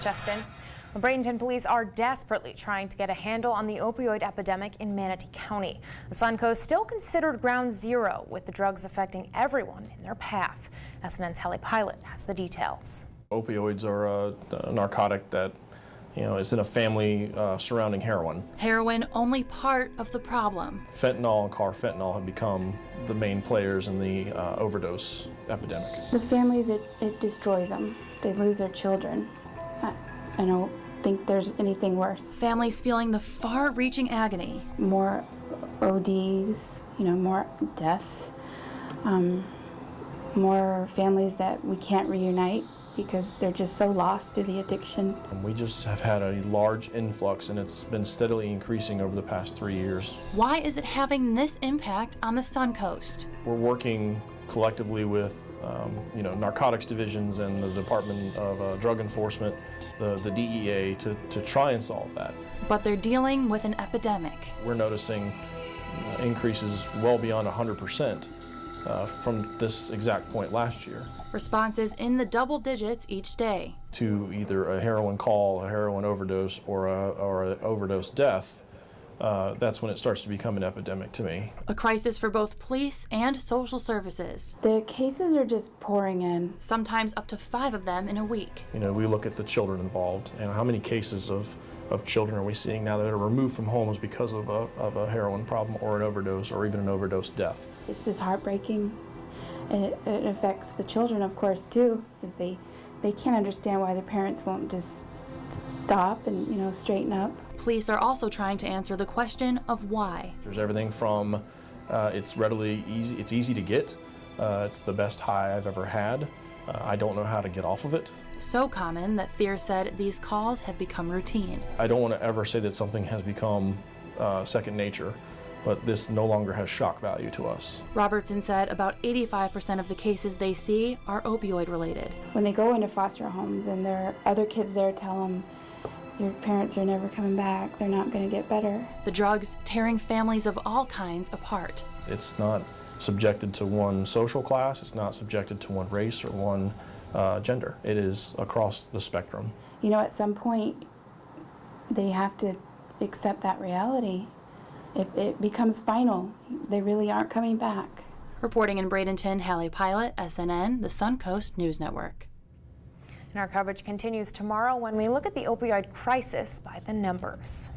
Justin. The Bradenton police are desperately trying to get a handle on the opioid epidemic in Manatee County. The Suncoast still considered ground zero, with the drugs affecting everyone in their path. SNN's Hallie Pilot has the details. Opioids are a narcotic that is in a family surrounding heroin. Heroin only part of the problem. Fentanyl and carfentanil have become the main players in the overdose epidemic. The families, it destroys them. They lose their children. I don't think there's anything worse. Families feeling the far-reaching agony. More ODs, more deaths, more families that we can't reunite because they're just so lost to the addiction. We just have had a large influx, and it's been steadily increasing over the past 3 years. Why is it having this impact on the Suncoast? We're working collectively with narcotics divisions and the Department of Drug Enforcement, the DEA, to try and solve that. But they're dealing with an epidemic. We're noticing increases well beyond 100% from this exact point last year. Responses in the double digits each day. To either a heroin call, a heroin overdose, or an overdose death, that's when it starts to become an epidemic to me. A crisis for both police and social services. The cases are just pouring in. Sometimes up to 5 of them in a week. We look at the children involved, and how many cases of children are we seeing now that are removed from homes because of a heroin problem or an overdose or even an overdose death. It's just heartbreaking. It affects the children, of course, too, because they can't understand why their parents won't just stop and straighten up. Police are also trying to answer the question of why. There's everything from it's easy to get, it's the best high I've ever had, I don't know how to get off of it. So common that Thier said these calls have become routine. I don't want to ever say that something has become second nature, but this no longer has shock value to us. Robertson said about 85% of the cases they see are opioid related. When they go into foster homes and there are other kids there tell them, your parents are never coming back, they're not going to get better. The drugs tearing families of all kinds apart. It's not subjected to one social class, it's not subjected to one race or one gender. It is across the spectrum. At some point, they have to accept that reality. It becomes final. They really aren't coming back. Reporting in Bradenton, Hallie Pilot, SNN, the Suncoast News Network. And our coverage continues tomorrow when we look at the opioid crisis by the numbers.